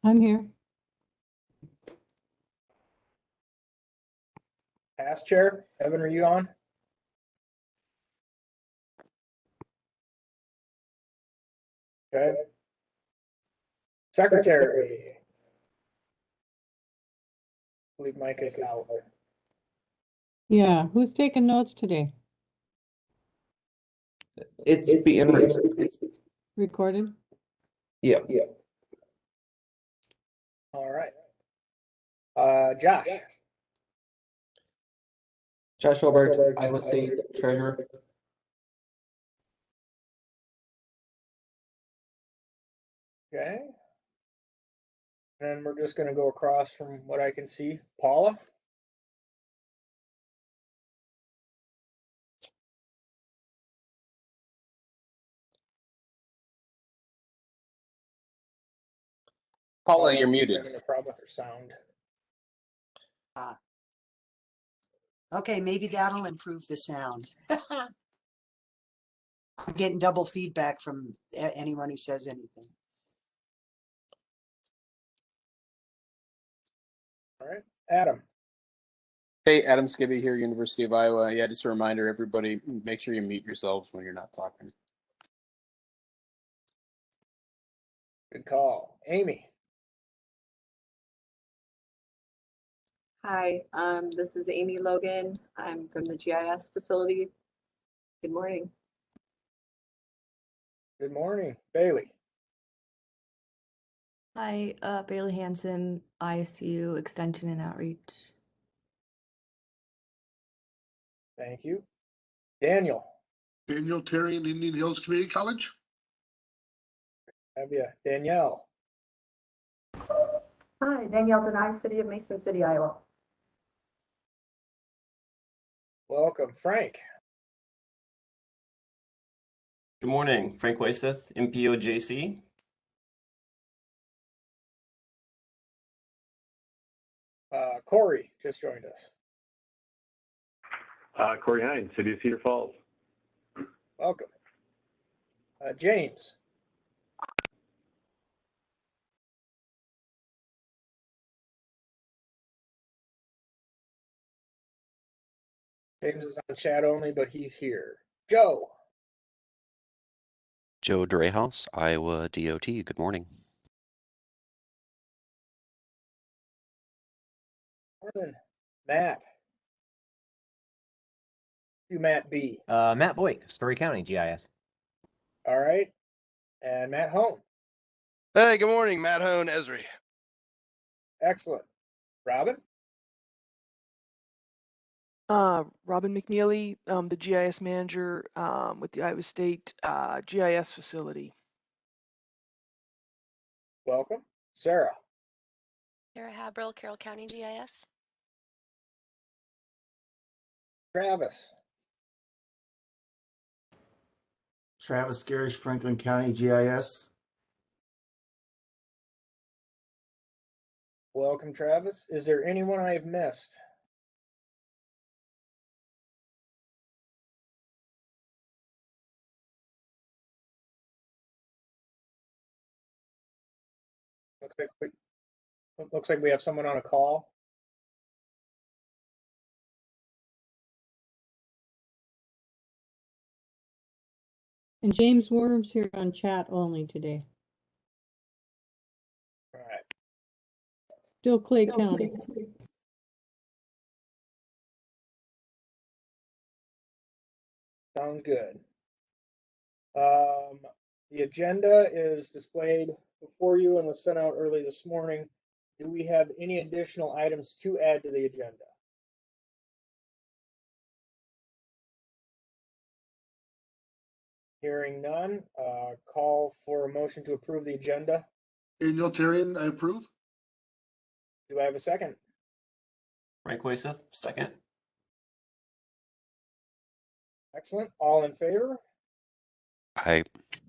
I'm here. Past chair, Evan, are you on? Okay. Secretary. I believe Mike is out. Yeah, who's taking notes today? It's being Recorded? yeah. All right. Josh. Josh Hobart, Iowa State Treasurer. Okay. And we're just going to go across from what I can see. Paula. Paula, you're muted. Having a problem with her sound. Okay, maybe that'll improve the sound. I'm getting double feedback from anyone who says anything. All right. Adam. Hey, Adam Skibby here, University of Iowa. Yeah, just a reminder, everybody, make sure you mute yourselves when you're not talking. Good call. Amy. Hi, this is Amy Logan. I'm from the GIS facility. Good morning. Good morning. Bailey. Hi, Bailey Hansen, ISU Extension and Outreach. Thank you. Daniel. Daniel Terry in Indian Hills Community College. Have you? Danielle. Hi, Danielle Denai, City of Mason City, Iowa. Welcome. Frank. Good morning, Frank Wayseth, MPOJC. Corey just joined us. Corey Hines, City of Cedar Falls. Welcome. James. James is on chat only, but he's here. Joe. Joe Dreyhouse, Iowa DOT. Good morning. Morning. Matt. You, Matt B. Matt Boyd, Story County, GIS. All right. And Matt Hone. Hey, good morning, Matt Hone, Esri. Excellent. Robin. Robin McNeely, the GIS manager with the Iowa State GIS facility. Welcome. Sarah. Sarah Habrel, Carroll County GIS. Travis. Travis Garish, Franklin County GIS. Welcome, Travis. Is there anyone I've missed? Looks like we have someone on a call. And James Worm's here on chat only today. All right. Still Clay County. Sounds good. The agenda is displayed before you and was sent out early this morning. Do we have any additional items to add to the agenda? Hearing none, call for a motion to approve the agenda. Daniel Terry, I approve. Do I have a second? Frank Wayseth, second. Excellent. All in favor? Aye.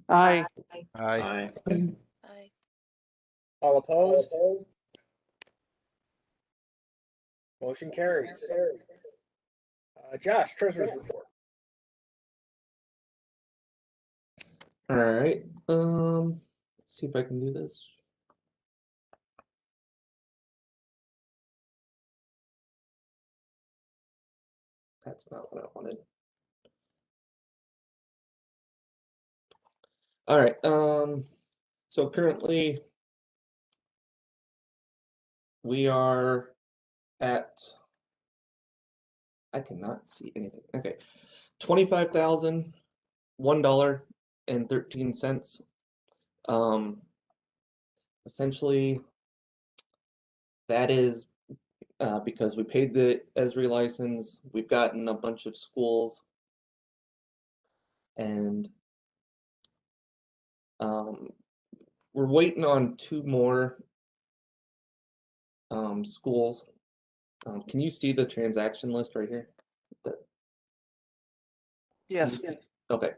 Aye. Aye. Aye. All opposed? Motion carries. Josh, treasurer's report. All right. Let's see if I can do this. That's not what I wanted. All right, so currently we are at, I cannot see anything. Okay, $25,001.13. Essentially, that is because we paid the Esri license. We've gotten a bunch of schools, and we're waiting on 2 more schools. Can you see the transaction list right here? Yes. Okay.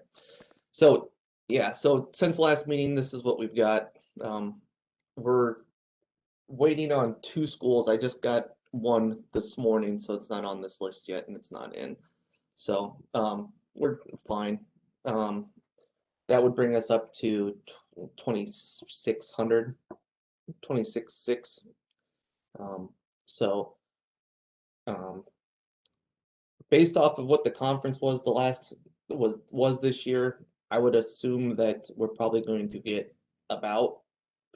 So yeah, so since last meeting, this is what we've got. We're waiting on 2 schools. I just got one this morning, so it's not on this list yet, and it's not in. So we're fine. That would bring us up to 2,600, 26,600. So based off of what the conference was was this year, I would assume that we're probably going to get about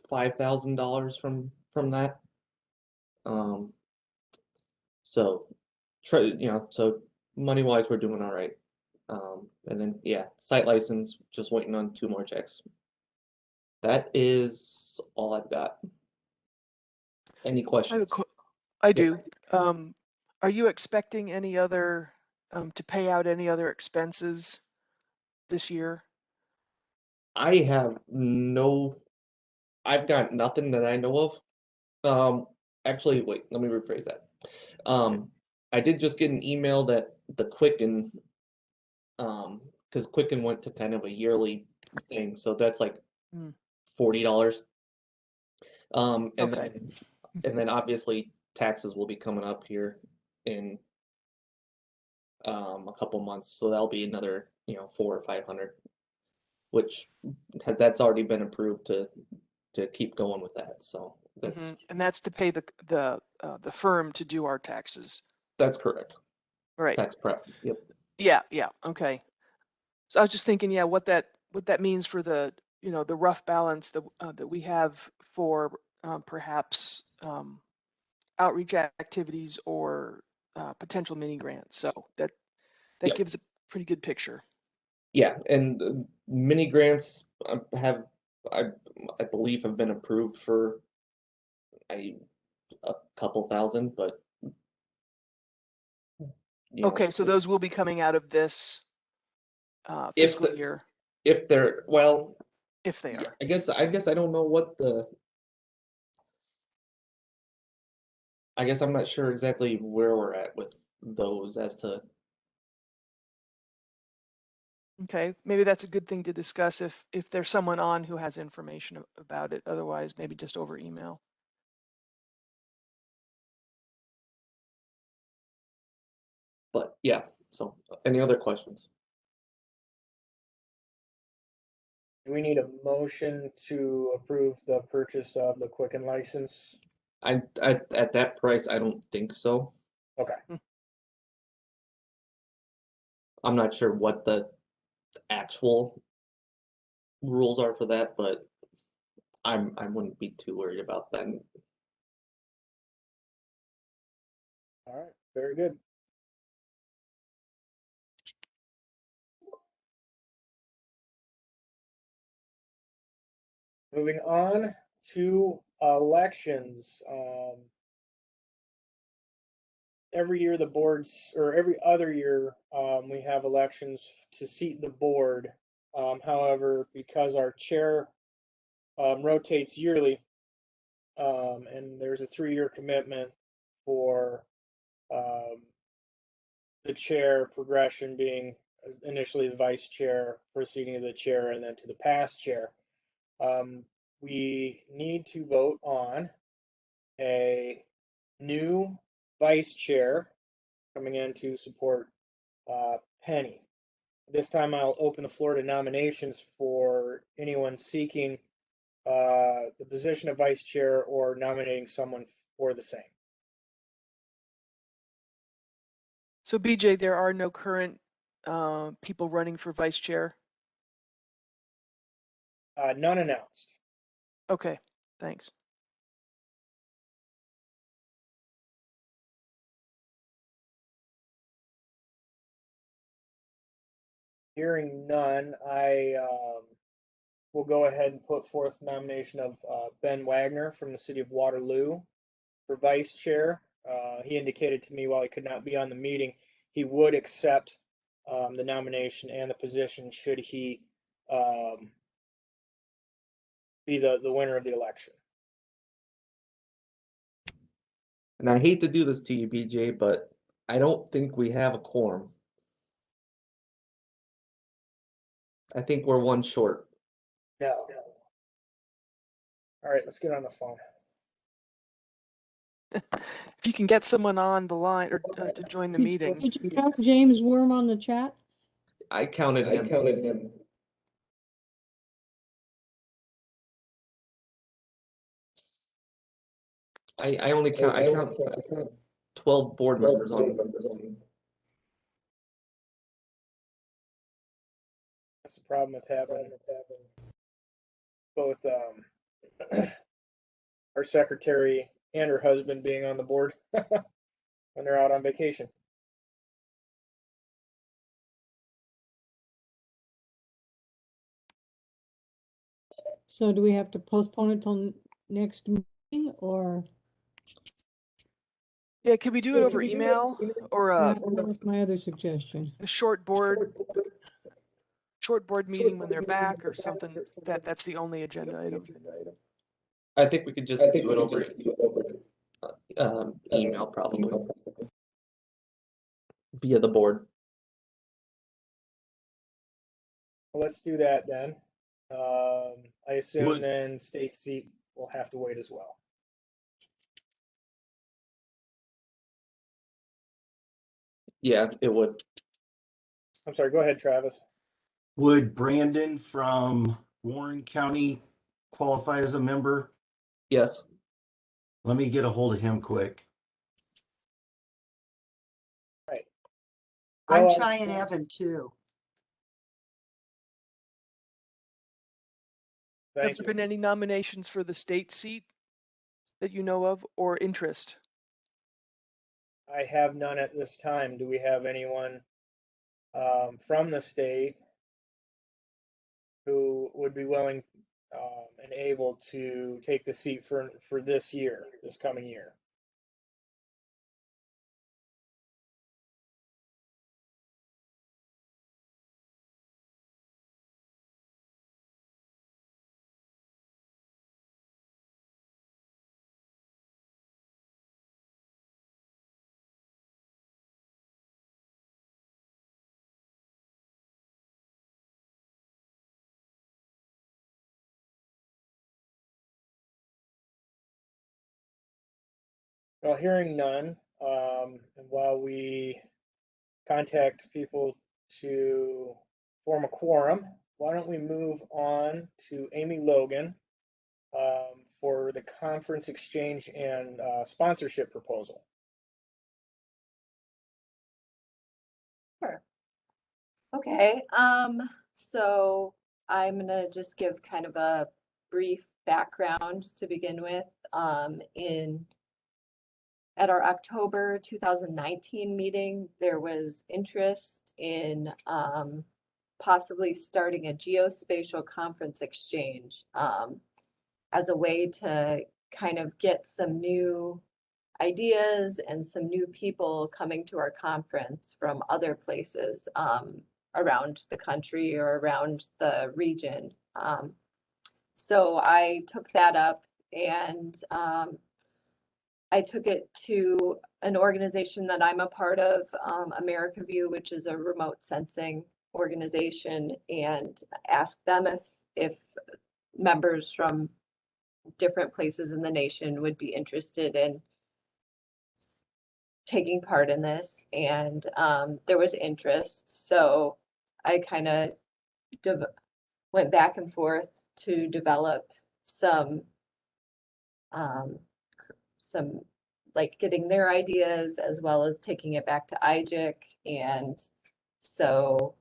$5,000 from that. So so money wise, we're doing all right. And then yeah, site license, just waiting on 2 more checks. That is all I've got. Any questions? I do. Are you expecting any other to pay out any other expenses this year? I've got nothing that I know of. Actually, wait, let me rephrase that. I did just get an email that the Quicken, because Quicken went to kind of a yearly thing, so that's like $40. And then obviously taxes will be coming up here in a couple months, so that'll be another 400 or 500, which that's already been approved to keep going with that. So that's And that's to pay the firm to do our taxes. That's correct. Right. Tax prep. Yep. Yeah. Okay. So I was just thinking, yeah, what that means for the the rough balance that we have for perhaps outreach activities or potential mini grants. So that Yep. gives a pretty good picture. Yeah, and mini grants I believe have been approved for a couple thousand, but Okay, so those will be coming out of this fiscal year. If they're if they are. I guess I don't know what I guess I'm not sure exactly where we're at with those as to. Okay, maybe that's a good thing to discuss if there's someone on who has information about it. Otherwise, maybe just over email. But yeah, so any other questions? Do we need a motion to approve the purchase of the Quicken license? At that price, I don't think so. Okay. I'm not sure what the actual rules are for that, but I wouldn't be too worried about that. All right. Very good. Moving on to elections. Every year the boards, or every other year, we have elections to seat the board. However, because our chair rotates yearly, and there's a 3-year commitment for the chair progression being initially the vice chair, proceeding to the chair, and then to the past chair. We need to vote on a new vice chair coming in to support Penny. This time I'll open the floor to nominations for anyone seeking the position of vice chair or nominating someone for the same. So BJ, there are no current people running for vice chair. None announced. Okay, thanks. Hearing none, I will go ahead and put forth the nomination of Ben Wagner from the city of Waterloo for vice chair. He indicated to me while he could not be on the meeting, he would accept the nomination and the position should he be the winner of the election. And I hate to do this to you, BJ, but I don't think we have a quorum. I think we're one short. No. All right, let's get on the phone. If you can get someone on the line or to join the meeting. Did you count James Worm on the chat? I counted him. I only count. I count 12 board members on. That's the problem with having both our secretary and her husband being on the board when they're out on vacation. So do we have to postpone it till next meeting or? Yeah, could we do it over email or Yeah, that was my other suggestion. a short board meeting when they're back or something? That's the only agenda item. I think we could just do it over email probably via the board. Well, let's do that then. I assume Would- then state seat will have to wait as well. Yeah, it would. I'm sorry, go ahead, Travis. Would Brandon from Warren County qualify as a member? Yes. Let me get a hold of him quick. Right. I'm Well, trying Evan too. Have Thank there you. been any nominations for the state seat that you know of or interest? I have none at this time. Do we have anyone from the state who would be willing and able to take the seat for this year, this coming year? Well, hearing none, and while we contact people to form a quorum, why don't we move on to Amy Logan for the conference exchange and sponsorship proposal. Sure. Okay, so I'm gonna just give kind of a brief background to begin with. At our October 2019 meeting, there was interest in possibly starting a geospatial conference exchange as a way to kind of get some new ideas and some new people coming to our conference from other places around the country or around the region. So I took that up and I took it to an organization that I'm a part of, America View, which is a remote sensing organization, and asked them if members from different places in the nation would be interested in taking part in this. And there was interest. So I kind of went back and forth to develop some like getting their ideas as well as taking it back to IGIC. And so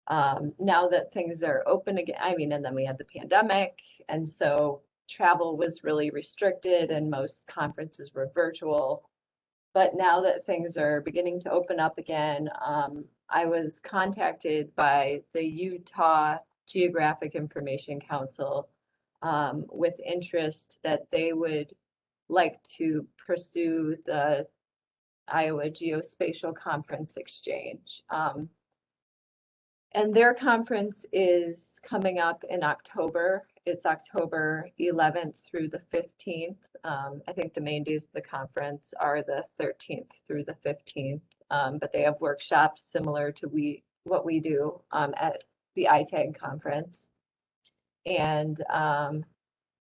now that things are open again, I mean, and then we had the pandemic, and so travel was really restricted and most conferences were virtual. But now that things are beginning to open up again, I was contacted by the Utah Geographic Information Council with interest that they would like to pursue the Iowa Geospatial Conference Exchange. And their conference is coming up in October. It's October 11th through the 15th. I think the main days of the conference are the 13th through the 15th, but they have workshops similar to what we do at the ITAG conference. And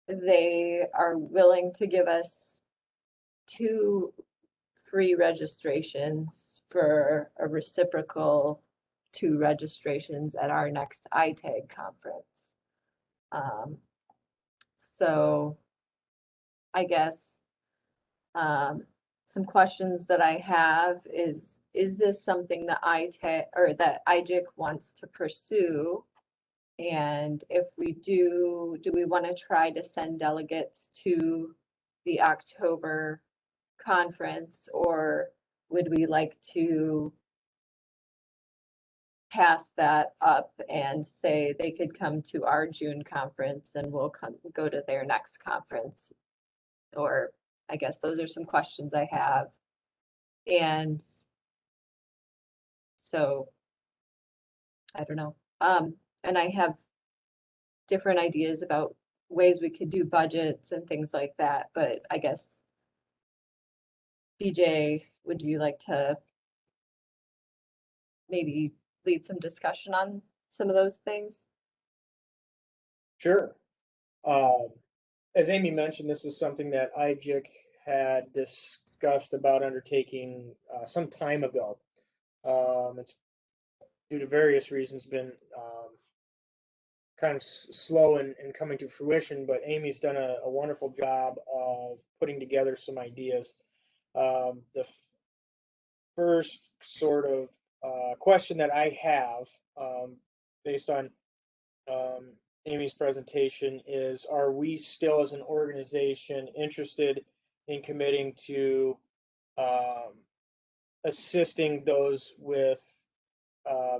they are willing to give us 2 free registrations for a reciprocal 2 registrations at our next ITAG conference. So I guess some questions that I have is this something that ITAG or that IGIC wants to pursue? And if we do we want to try to send delegates to the October conference, or would we like to pass that up and say they could come to our June conference and we'll go to their next conference? Or I guess those are some questions I have. And so I don't know. And I have different ideas about ways we could do budgets and things like that, but I guess BJ, would you like to maybe lead some discussion on some of those things? Sure. As Amy mentioned, this was something that IGIC had discussed about undertaking some time ago. It's due to various reasons been kind of slow in coming to fruition, but Amy's done a wonderful job of putting together some ideas. The first sort of question that I have based on Amy's presentation is, are we still as an organization interested in committing to assisting those with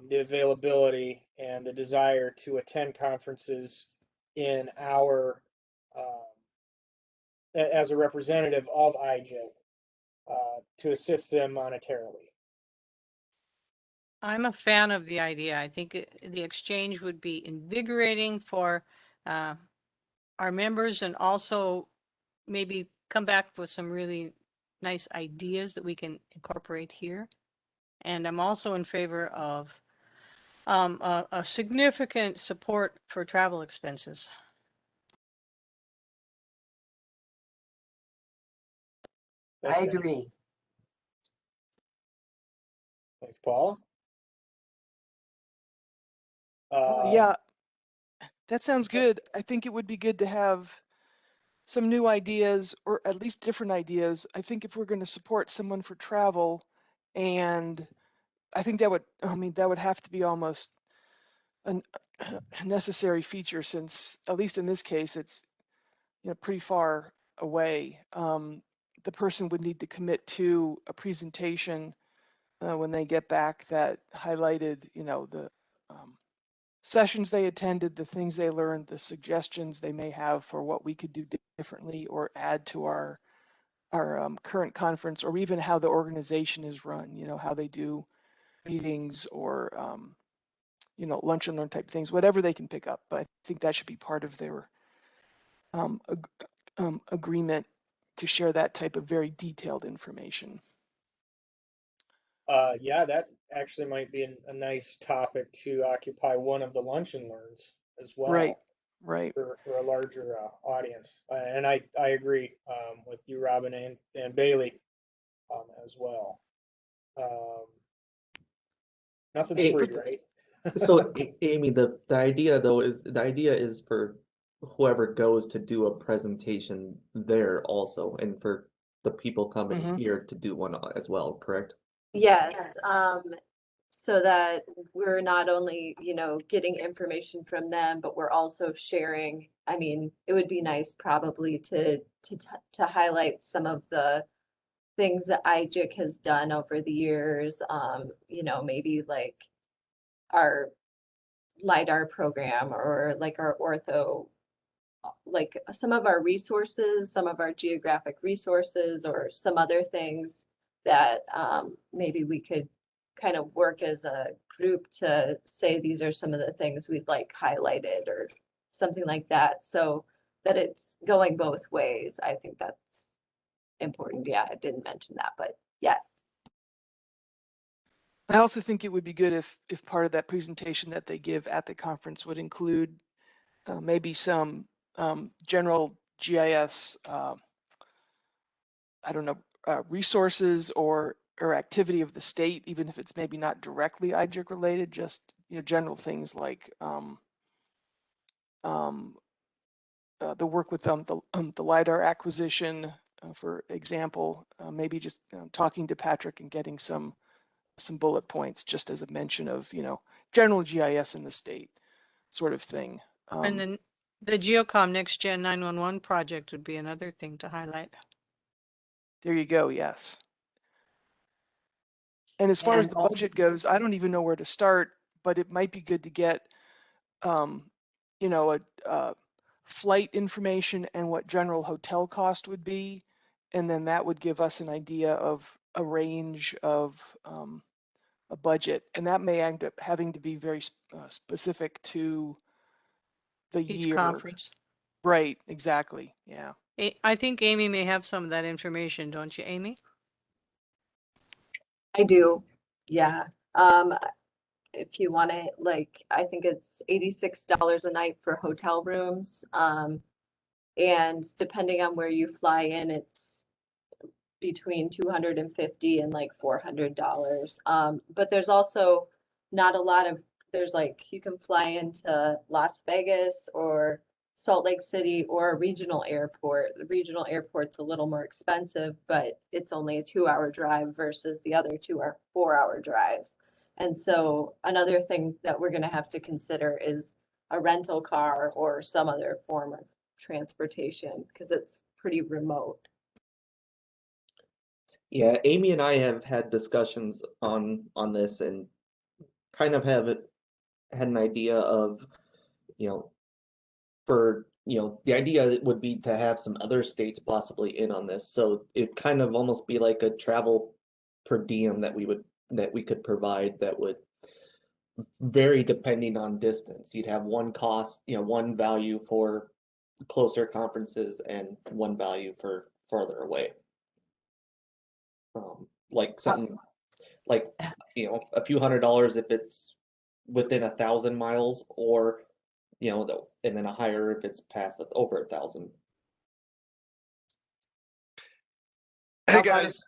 the availability and the desire to attend conferences in our as a representative of IGIC to assist them monetarily? I'm a fan of the idea. I think the exchange would be invigorating for our members, and also maybe come back with some really nice ideas that we can incorporate here. And I'm also in favor of a significant support for travel expenses. I agree. Thanks, Paul. Yeah, that sounds good. I think it would be good to have some new ideas, or at least different ideas. I think if we're going to support someone for travel, and I think that would, I mean, that would have to be almost a necessary feature, since at least in this case, it's, you know, pretty far away. The person would need to commit to a presentation when they get back that highlighted, you know, the sessions they attended, the things they learned, the suggestions they may have for what we could do differently or add to our current conference, or even how the organization is run, you know, how they do meetings, or you know, lunch and learn type things, whatever they can pick up. But I think that should be part of their agreement to share that type of very detailed information. Yeah, that actually might be a nice topic to occupy one of the lunch and learns as well. Right, right. For a larger audience. And I agree with you, Robin, and Bailey as well. Nothing's free, right? So Amy, the idea though is for whoever goes to do a presentation there also, and for the people coming Mhm. here to do one as well, correct? Yes, so that we're not only, you know, getting information from them, but we're also sharing. I mean, it would be nice probably to highlight some of the things that IGIC has done over the years. You know, maybe like our LiDAR program or like our Ortho, like some of our resources, some of our geographic resources, or some other things that maybe we could kind of work as a group to say these are some of the things we'd like highlighted or something like that, so that it's going both ways. I think that's important. Yeah, I didn't mention that, but yes. I also think it would be good if part of that presentation that they give at the conference would include maybe some general GIS, I don't know, resources or activity of the state, even if it's maybe not directly IGIC related, just, you know, general things like the work with the LiDAR acquisition, for example, maybe just talking to Patrick and getting some bullet points just as a mention of, you know, general GIS in the state sort of thing. And then the Geocom Next Gen 911 project would be another thing to highlight. There you go. Yes. And as far as the budget goes, I don't even know where to start, but it might be good to get, you know, a flight information and what general hotel cost would be. And then that would give us an idea of a range of a budget. And that may end up having to be very specific to the Each year. conference. Right. Exactly. Yeah. I think Amy may have some of that information, don't you, Amy? I do. Yeah. If you want to, like, I think it's $86 a night for hotel rooms. And depending on where you fly in, it's between $250 and like $400. But there's also not a lot of, there's like, you can fly into Las Vegas or Salt Lake City or a regional airport. The regional airport's a little more expensive, but it's only a 2-hour drive versus the other 2 are 4-hour drives. And so another thing that we're going to have to consider is a rental car or some other form of transportation because it's pretty remote. Yeah, Amy and I have had discussions on this and kind of had an idea of, you know, for, you know, the idea would be to have some other states possibly in on this. So it kind of almost be like a travel per diem that we could provide that would vary depending on distance. You'd have one cost, you know, one value for closer conferences and one value for farther away. Like something like, you know, a few $100s if it's within 1,000 miles, or, you know, and then a higher if it's past over 1,000. Hey guys,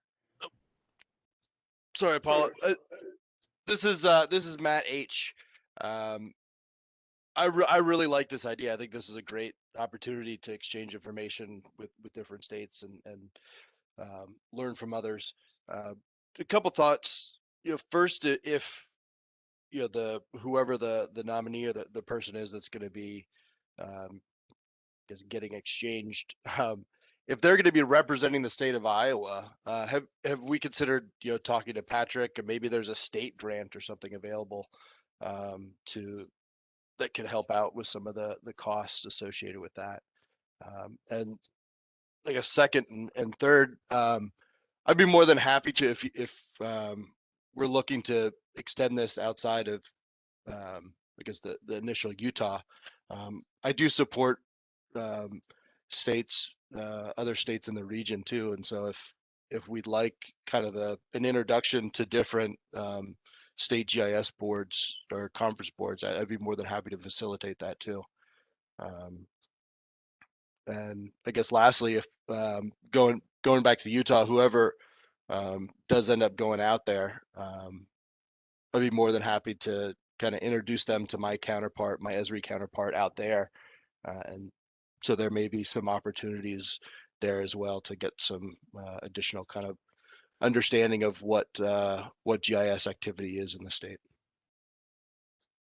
sorry, Paula. This is Matt H. I really like this idea. I think this is a great opportunity to exchange information with different states and learn from others. A couple thoughts. You know, first, if you know whoever the nominee or the person is that's going to be is getting exchanged, if they're going to be representing the state of Iowa, have we considered, you know, talking to Patrick, and maybe there's a state grant or something available to that could help out with some of the costs associated with that. And like a second and third, I'd be more than happy to if we're looking to extend this outside of because the initial Utah. I do support states, other states in the region too, and so if we'd like kind of an introduction to different state GIS boards or conference boards, I'd be more than happy to facilitate that too. And I guess lastly, if going back to Utah, whoever does end up going out there, I'd be more than happy to kind of introduce them to my counterpart, my Esri counterpart out there, and so there may be some opportunities there as well to get some additional kind of understanding of what GIS activity is in the state.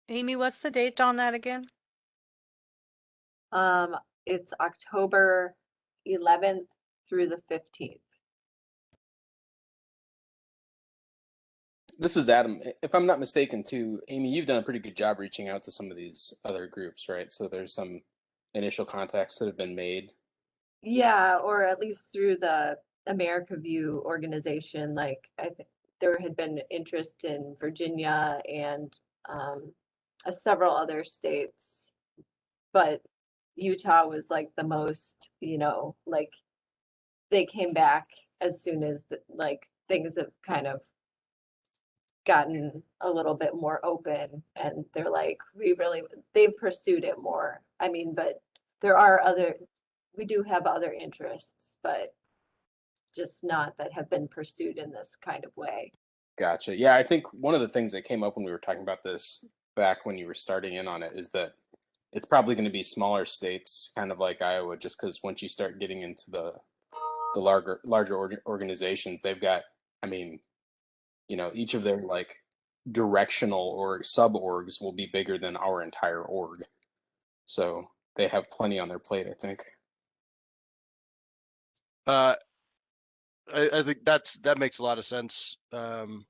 Amy, what's the date on that again? It's October 11th through the 15th. This is Adam. If I'm not mistaken, too, Amy, you've done a pretty good job reaching out to some of these other groups, right? So there's some initial contacts that have been made. Yeah, or at least through the America View organization. Like I think there had been interest in Virginia and several other states, but Utah was like the most, like they came back as soon as like things have kind of gotten a little bit more open, and they're like, they've pursued it more. I mean, but we do have other interests, but just not that have been pursued in this kind of way. Gotcha. Yeah, I think one of the things that came up when we were talking about this back when you were starting in on it is that it's probably going to be smaller states, kind of like Iowa, just because once you start getting into the larger organizations, they've got, I mean, each of their like directional or sub-orgs will be bigger than our entire org. So they have plenty on their plate, I think. I think that makes a lot of sense. I've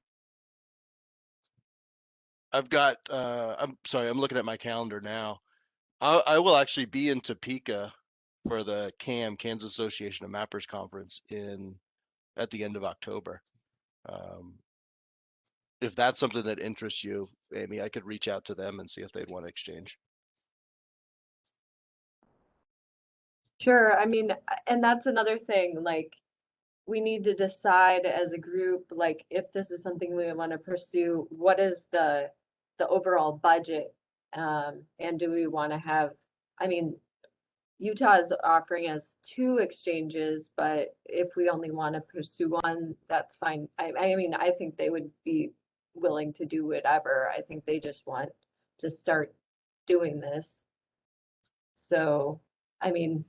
got I'm sorry, I'm looking at my calendar now. I will actually be in Topeka for the Kansas Association of Mappers conference at the end of October. If that's something that interests you, Amy, I could reach out to them and see if they'd want to exchange. Sure. I mean, and that's another thing, like we need to decide as a group, like if this is something we want to pursue, what is the overall budget? And do we want to have, I mean, Utah is offering us 2 exchanges, but if we only want to pursue one, that's fine. I mean, I think they would be willing to do whatever. I think they just want to start doing this. So, I mean,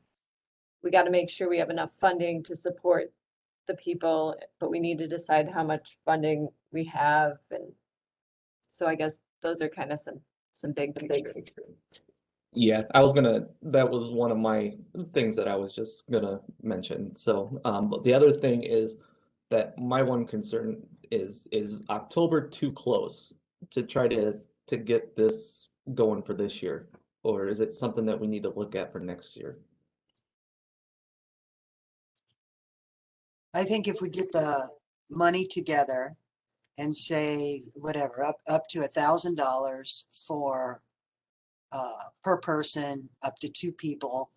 we got to make sure we have enough funding to support the people, but we need to decide how much funding we have. And so I guess those are kind of some big picture. Yeah, that was one of my things that I was just gonna mention. So, but the other thing is that my one concern is October too close to try to get this going for this year? Or is it something that we need to look at for next year? I think if we get the money together and say whatever, up to $1,000 for per person, up to 2 people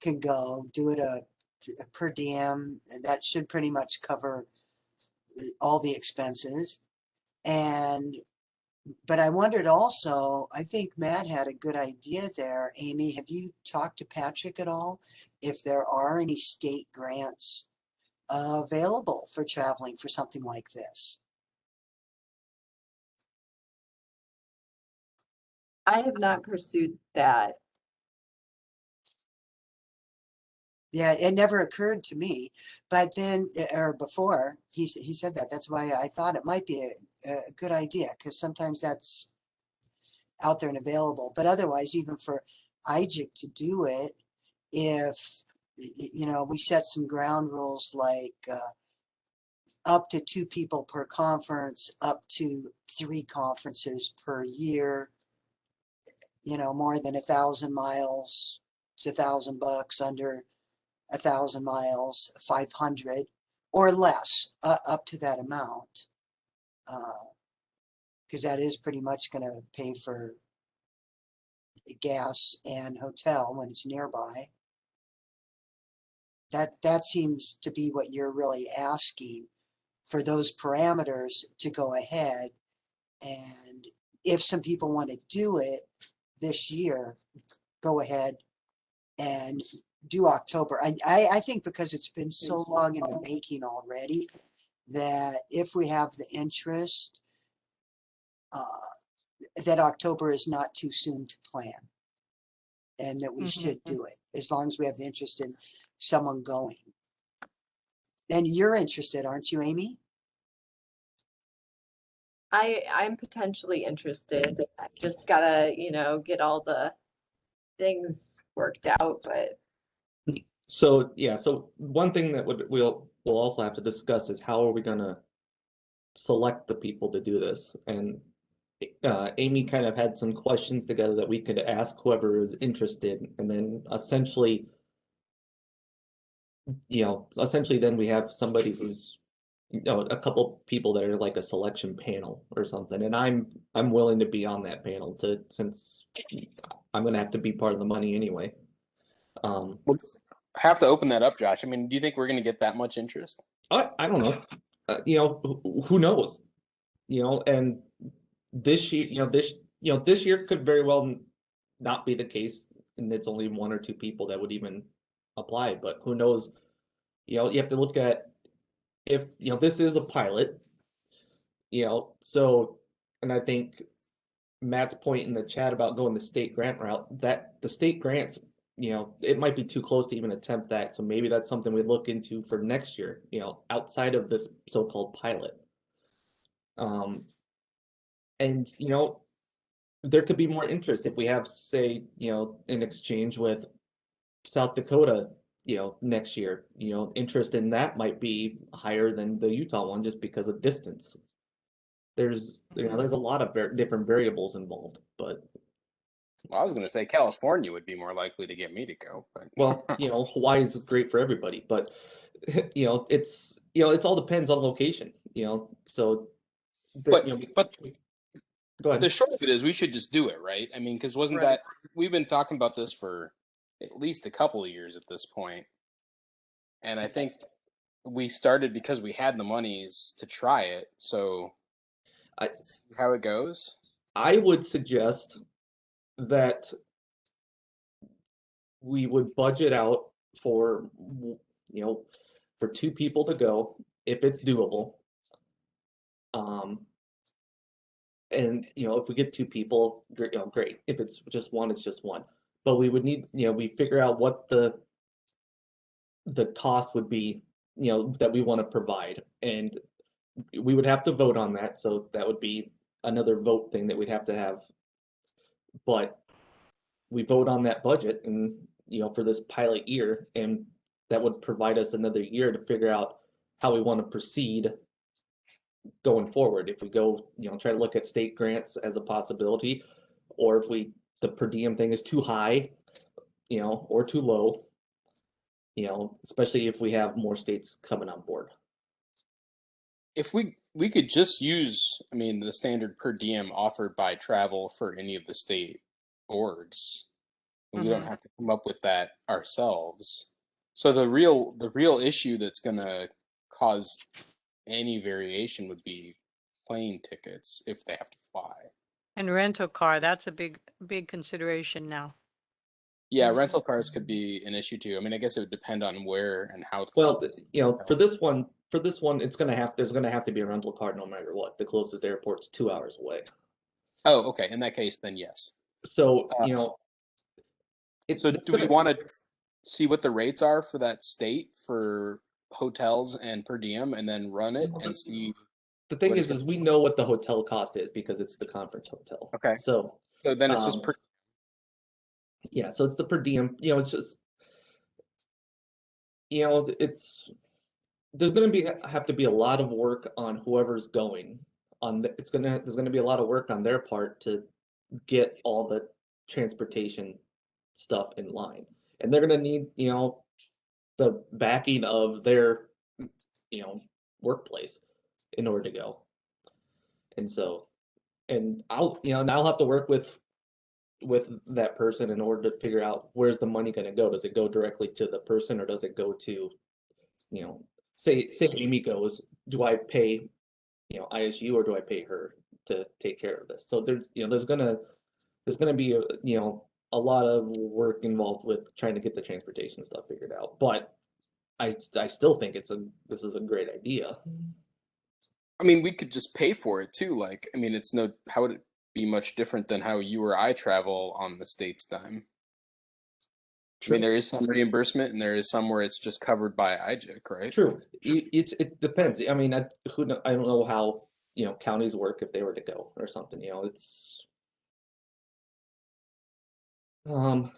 can go do it a per diem, and that should pretty much cover all the expenses. But I wondered also, I think Matt had a good idea there. Amy, have you talked to Patrick at all if there are any state grants available for traveling for something like this? I have not pursued that. Yeah, it never occurred to me, but then, or before he said that, that's why I thought it might be a good idea, because sometimes that's out there and available. But otherwise, even for IGIC to do it, if, we set some ground rules like up to 2 people per conference, up to 3 conferences per year, more than 1,000 miles, it's $1,000, under 1,000 miles, 500 or less, up to that amount, because that is pretty much going to pay for gas and hotel when it's nearby. That seems to be what you're really asking, for those parameters to go ahead. And if some people want to do it this year, go ahead and do October. I think because it's been so long in the making already, that if we have the interest, that October is not too soon to plan, and that we should do it as long as we have the interest in someone going. And you're interested, aren't you, Amy? I'm potentially interested. I've just gotta, get all the things worked out, but So yeah, so one thing that we'll also have to discuss is how are we gonna select the people to do this? And Amy kind of had some questions together that we could ask whoever is interested, and then essentially, then we have somebody who's, a couple people that are like a selection panel or something, and I'm willing to be on that panel since I'm gonna have to be part of the money anyway. We'll have to open that up, Josh. I mean, do you think we're going to get that much interest? I don't know. Who knows? And this year, this year could very well not be the case, and it's only one or two people that would even apply. But who knows? You have to look at if this is a pilot. So, and I think Matt's point in the chat about going the state grant route, that the state grants, it might be too close to even attempt that. So maybe that's something we look into for next year, outside of this so-called pilot. And there could be more interest if we have, say, an exchange with South Dakota, next year. Interest in that might be higher than the Utah one just because of distance. There's a lot of different variables involved, but Well, I was going to say California would be more likely to get me to go, but well, Hawaii is great for everybody, but it's all depends on location, so but go ahead. the short of it is we should just do it, right? I mean, because wasn't that we've been talking about this for at least a couple of years at this point, and I think we started because we had the monies to try it. So, see how it goes. I would suggest that we would budget out for for two people to go if it's doable. And if we get two people, great. If it's just one, it's just one. But we would need, we figure out what the cost would be, that we want to provide, and we would have to vote on that. So that would be another vote thing that we'd have to have. But we vote on that budget, and for this pilot year, and that would provide us another year to figure out how we want to proceed going forward. If we go, try to look at state grants as a possibility, or if the per diem thing is too high, or too low, especially if we have more states coming on board. If we could just use, I mean, the standard per diem offered by travel for any of the state orgs, we don't have to come up with that ourselves. So the real issue that's going to cause any variation would be plane tickets if they have to fly. And rental car, that's a big consideration now. Yeah, rental cars could be an issue too. I mean, I guess it would depend on where and how. Well, for this one, there's gonna have to be a rental car no matter what. The closest airport's 2 hours away. Oh, okay. In that case, then yes. So so do we want to see what the rates are for that state for hotels and per diem, and then run it and see? The thing is we know what the hotel cost is because it's the conference hotel. Okay. So then it's just per. Yeah, so it's the per diem. It's just there's going to have to be a lot of work on whoever's going on. There's going to be a lot of work on their part to get all the transportation stuff in line, and they're going to need the backing of their workplace in order to go. And so, and I'll have to work with that person in order to figure out where's the money going to go. Does it go directly to the person, or does it go to, say Amy goes, do I pay, ISU, or do I pay her to take care of this? So there's gonna be a lot of work involved with trying to get the transportation stuff figured out. But I still think this is a great idea. I mean, we could just pay for it too. Like, I mean, how would it be much different than how you or I travel on the state's dime? I mean, there is some reimbursement and there is some where it's just covered by IGIC, right? True. It depends. I mean, I don't know how, counties work if they were to go or something, it's.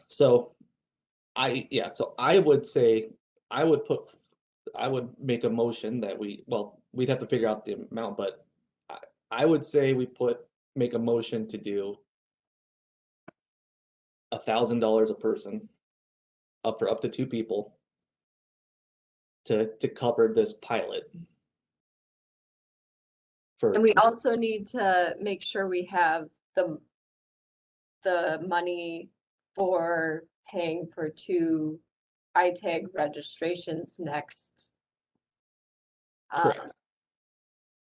So so I would say, I would make a motion that we'd have to figure out the amount, but I would say make a motion to do $1,000 a person, up for up to 2 people, to cover this pilot. And we also need to make sure we have the money for paying for 2 ITAG registrations next. Correct.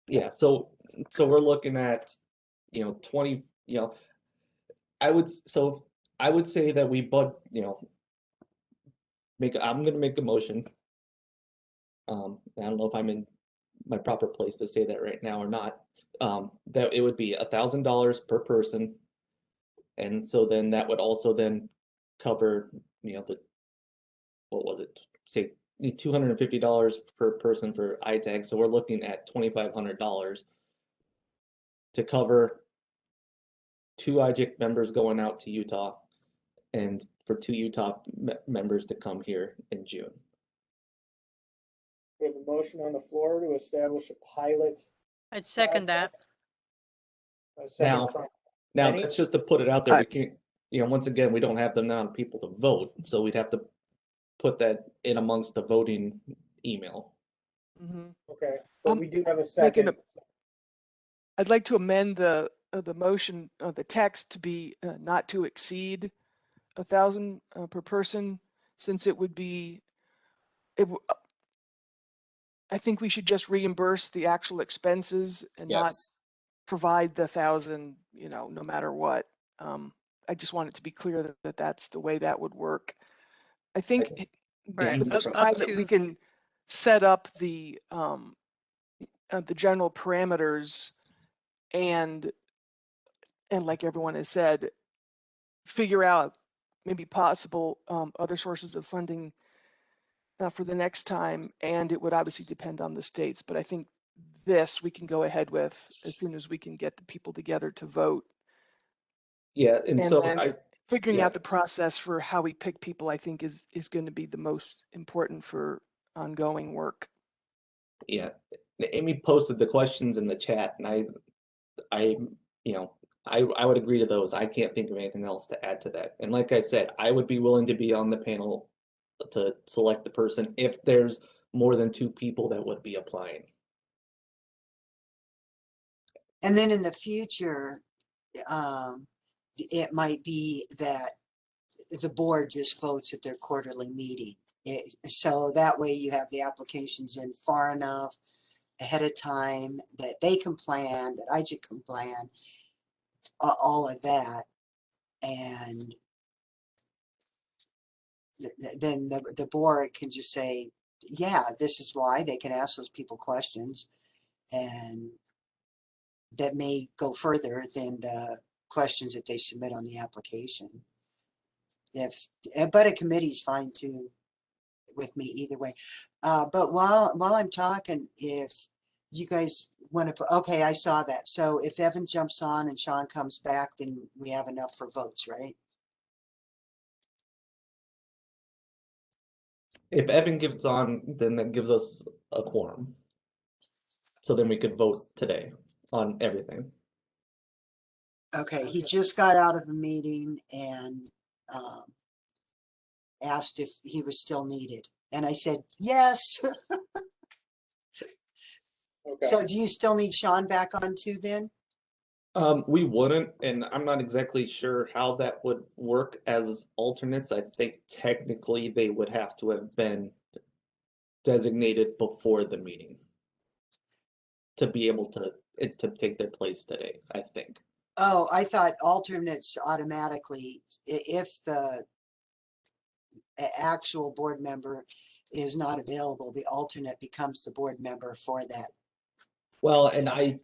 Yeah, so we're looking at, 20, I would say that I'm gonna make a motion. I don't know if I'm in my proper place to say that right now or not. That it would be $1,000 per person. And so then that would also then cover, what was it? Say $250 per person for ITAG. So we're looking at $2,500 to cover 2 IGIC members going out to Utah, and for 2 Utah members to come here in June. We have a motion on the floor to establish a pilot. I'd second that. Now that's just to put it out there. We can't, once again, we don't have the amount of people to vote, so we'd have to put that in amongst the voting email. Okay, but we do have a second. I'd like to amend the motion, the text to be not to exceed 1,000 per person, since it would be, I think we should just reimburse the actual expenses and not provide the 1,000, no matter what. I just want it to be clear that that's the way that would work. I think the pilot, we can set up the general parameters and like everyone has said, figure out maybe possible other sources of funding for the next time, and it would obviously depend on the states. But I think this we can go ahead with as soon as we can get the people together to vote. Yeah, and so then figuring out the process for how we pick people, I think is going to be the most important for ongoing work. Yeah, Amy posted the questions in the chat, and I would agree to those. I can't think of anything else to add to that. And like I said, I would be willing to be on the panel to select the person if there's more than 2 people that would be applying. And then in the future, it might be that the board just votes at their quarterly meeting. So that way you have the applications in far enough ahead of time that they can plan, that IGIC can plan, all of that. And then the board can just say, yeah, this is why. They can ask those people questions, and that may go further than the questions that they submit on the application. But a committee is fine too with me either way. But while I'm talking, if you guys want to, okay, I saw that. So if Evan jumps on and Sean comes back, then we have enough for votes, right? If Evan gets on, then that gives us a quorum. So then we could vote today on everything. Okay, he just got out of a meeting and asked if he was still needed. And I said, yes. Okay. So do you still need Sean back on too then? We wouldn't, and I'm not exactly sure how that would work as alternates. I think technically they would have to have been designated before the meeting to be able to take their place today, I think. Oh, I thought alternates automatically, if the actual board member is not available, the alternate becomes the board member for that. Well, and I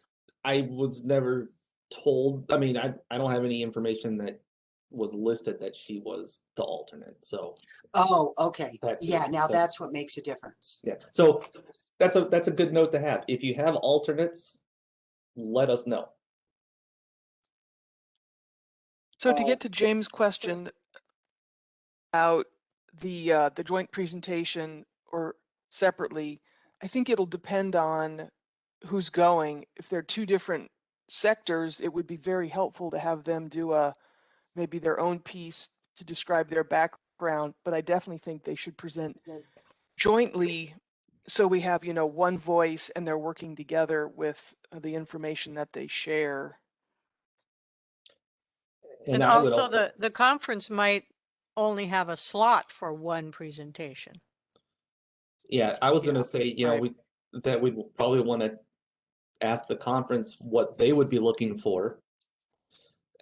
was never told, I mean, I don't have any information that was listed that she was the alternate, so. Oh, okay. That's Yeah, it. now So- that's what makes a difference. Yeah, so that's a good note to have. If you have alternates, let us know. So to get to James' question about the joint presentation or separately, I think it'll depend on who's going. If they're two different sectors, it would be very helpful to have them do maybe their own piece to describe their background, but I definitely think they should present jointly so we have, one voice and they're working together with the information that they share. And I would also the conference might only have a slot for one presentation. Yeah, I was gonna say, right. we'd probably want to ask the conference what they would be looking for.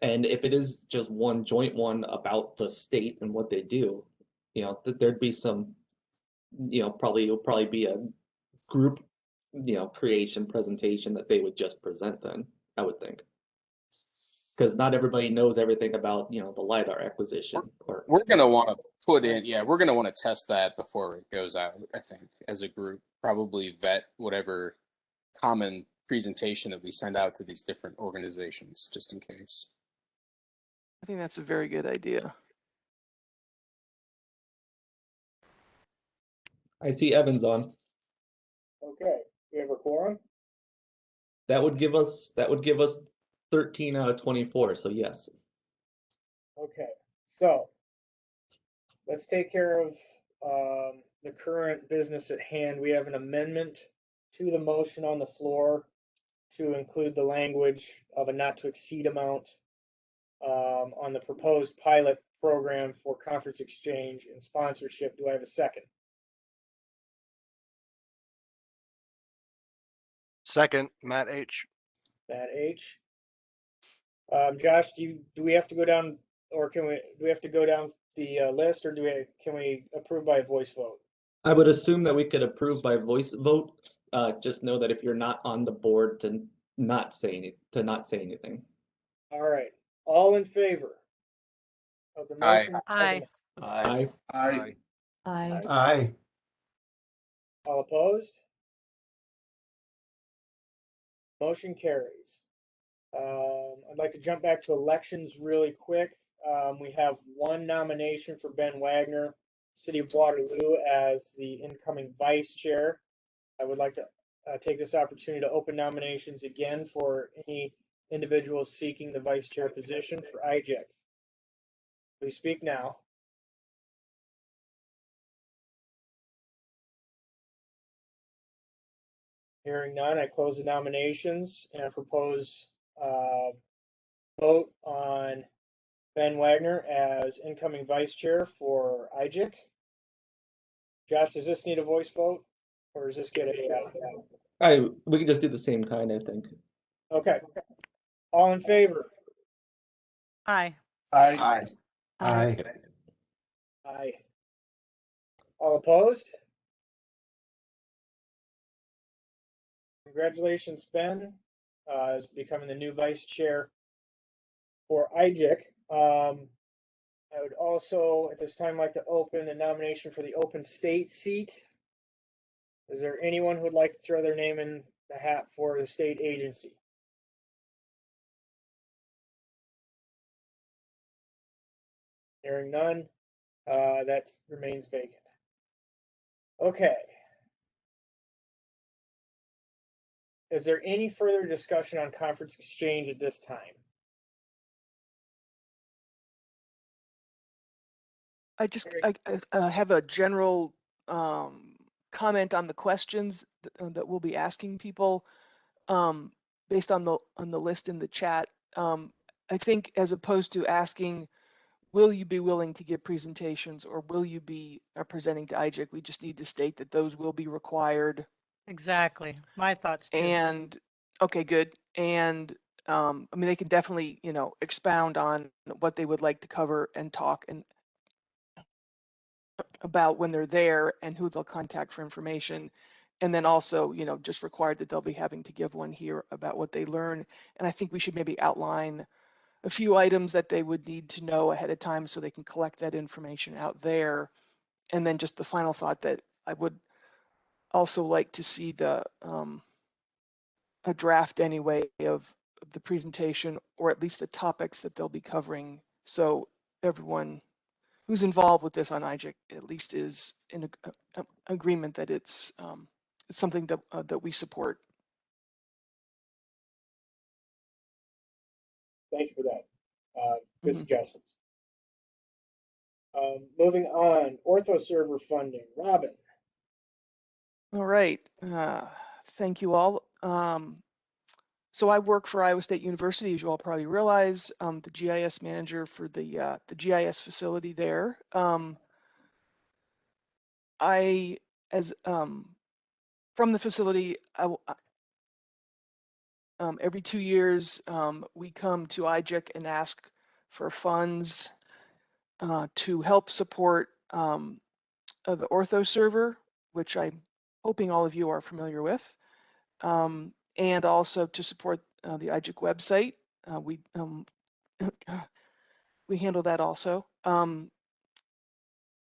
And if it is just one joint one about the state and what they do, there'd be some, it'll probably be a group, creation presentation that they would just present then, I would think. Because not everybody knows everything about, the LiDAR acquisition. We're going to want to put in, we're going to want to test that before it goes out, I think, as a group. Probably vet whatever common presentation that we send out to these different organizations, just in case. I think that's a very good idea. I see Evans on. Okay, we have a quorum? That would give us 13 out of 24, so yes. Okay, so let's take care of the current business at hand. We have an amendment to the motion on the floor to include the language of a not to exceed amount on the proposed pilot program for conference exchange and sponsorship. Do I have a second? Second, Matt H. Matt H. Josh, do we have to go down, or do we have to go down the list, or can we approve by a voice vote? I would assume that we could approve by voice vote. Just know that if you're not on the board, to not say anything. All right, all in favor of the Aye. motion? Aye. Aye. Aye. Aye. Aye. All opposed? Motion carries. I'd like to jump back to elections really quick. We have one nomination for Ben Wagner, City of Waterloo, as the incoming vice chair. I would like to take this opportunity to open nominations again for any individuals seeking the vice chair position for IGIC. Please speak now. Hearing none, I close the nominations and I propose vote on Ben Wagner as incoming vice chair for IGIC. Josh, does this need a voice vote, or does this get a? We can just do the same kind, I think. Okay. All in favor? Aye. Aye. Aye. Aye. All opposed? Congratulations, Ben, as becoming the new vice chair for IGIC. I would also, at this time, like to open a nomination for the open state seat. Is there anyone who would like to throw their name in the hat for the state agency? Hearing none, that remains vacant. Okay. Is there any further discussion on conference exchange at this time? I have a general comment on the questions that we'll be asking people based on the list in the chat. I think as opposed to asking, will you be willing to give presentations or will you be presenting to IGIC, we just need to state that those will be required. Exactly. My thoughts too. And okay, good. And I mean, they can definitely, expound on what they would like to cover and talk and about when they're there and who they'll contact for information. And then also, just required that they'll be having to give one here about what they learn. And I think we should maybe outline a few items that they would need to know ahead of time so they can collect that information out there. And then just the final thought that I would also like to see a draft anyway of the presentation, or at least the topics that they'll be covering. So everyone who's involved with this on IGIC at least is in agreement that it's something that we support. Thanks for that. Good suggestions. Moving on, Ortho server funding. Robin. All right. Thank you all. So I work for Iowa State University, as you all probably realize. I'm the GIS manager for the GIS facility there. From the facility, every 2 years, we come to IGIC and ask for funds to help support the Ortho server, which I'm hoping all of you are familiar with, and also to support the IGIC website. We handle that also.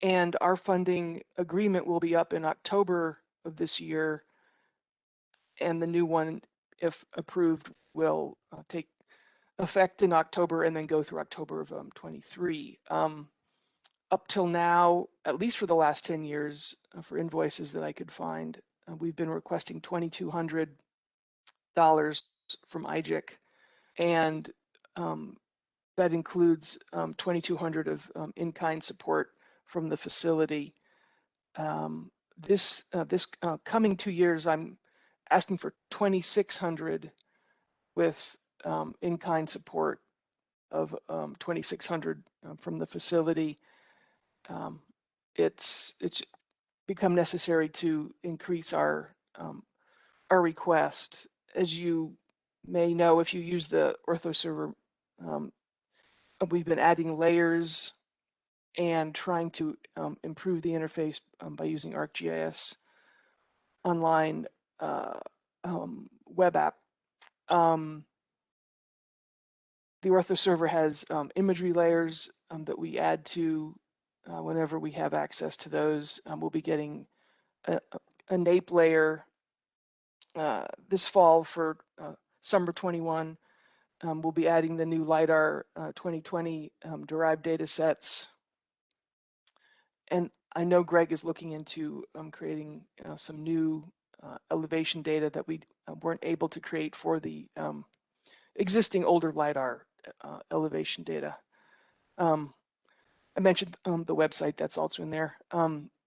And our funding agreement will be up in October of this year, and the new one, if approved, will take effect in October and then go through October of 23. Up till now, at least for the last 10 years, for invoices that I could find, we've been requesting $2,200 from IGIC, and that includes $2,200 of in-kind support from the facility. This coming 2 years, I'm asking for $2,600 with in-kind support of $2,600 from the facility. It's become necessary to increase our request. As you may know, if you use the Ortho server, we've been adding layers and trying to improve the interface by using ArcGIS online web app. The Ortho server has imagery layers that we add to whenever we have access to those. We'll be getting a NAPE layer this fall for summer 21. We'll be adding the new LiDAR 2020 derived data sets. And I know Greg is looking into creating some new elevation data that we weren't able to create for the existing older LiDAR elevation data. I mentioned the website, that's also in there.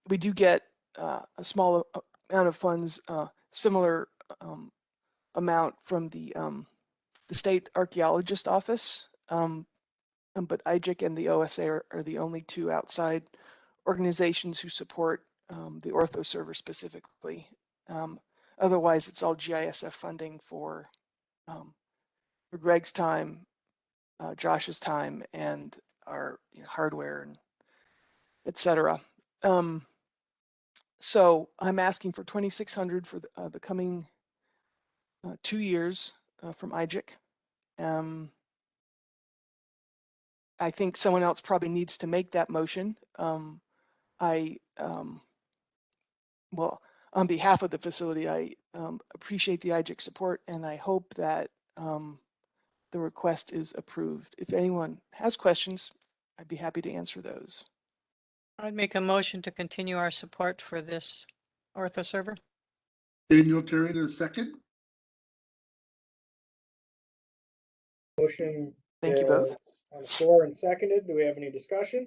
We do get a small amount of funds, similar amount from the state archaeologist office, but IGIC and the OSA are the only two outside organizations who support the Ortho server specifically. Otherwise, it's all GISF funding for Greg's time, Josh's time, and our hardware and etc. So I'm asking for $2,600 for the coming 2 years from IGIC. I think someone else probably needs to make that motion. Well, on behalf of the facility, I appreciate the IGIC support, and I hope that the request is approved. If anyone has questions, I'd be happy to answer those. I'd make a motion to continue our support for this Ortho server. Daniel Terry, a second. Motion Thank you both. On the floor and seconded. Do we have any discussion?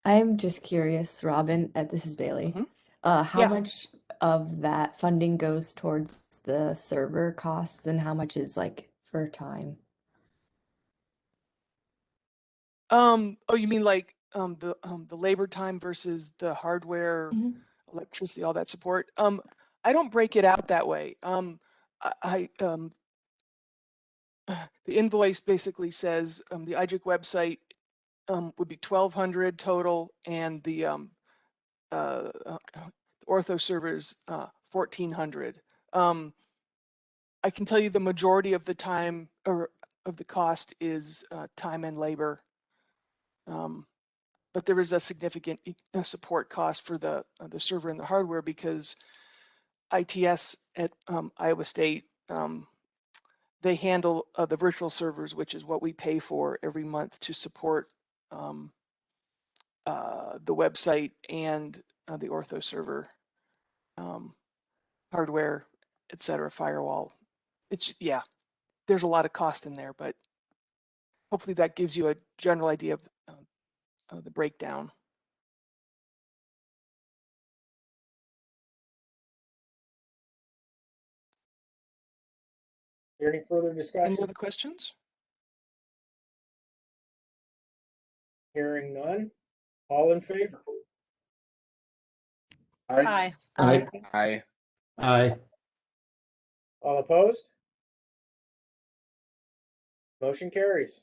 I'm just curious, Robin, this is Bailey. How Yeah. much of that funding goes towards the server costs and how much is like for time? Oh, you mean like the labor time versus the hardware, electricity, all that support? I don't break it out that way. The invoice basically says the IGIC website would be $1,200 total, and the Ortho server is $1,400. I can tell you the majority of the time, or the cost is time and labor. But there is a significant support cost for the server and the hardware because ITS at Iowa State, they handle the virtual servers, which is what we pay for every month to support the website and the Ortho server, hardware, etc., firewall. It's, yeah, there's a lot of cost in there, but hopefully that gives you a general idea of the breakdown. Any further discussion? Any other questions? Hearing none. All in favor? Aye. Aye. Aye. Aye. All opposed? Motion carries.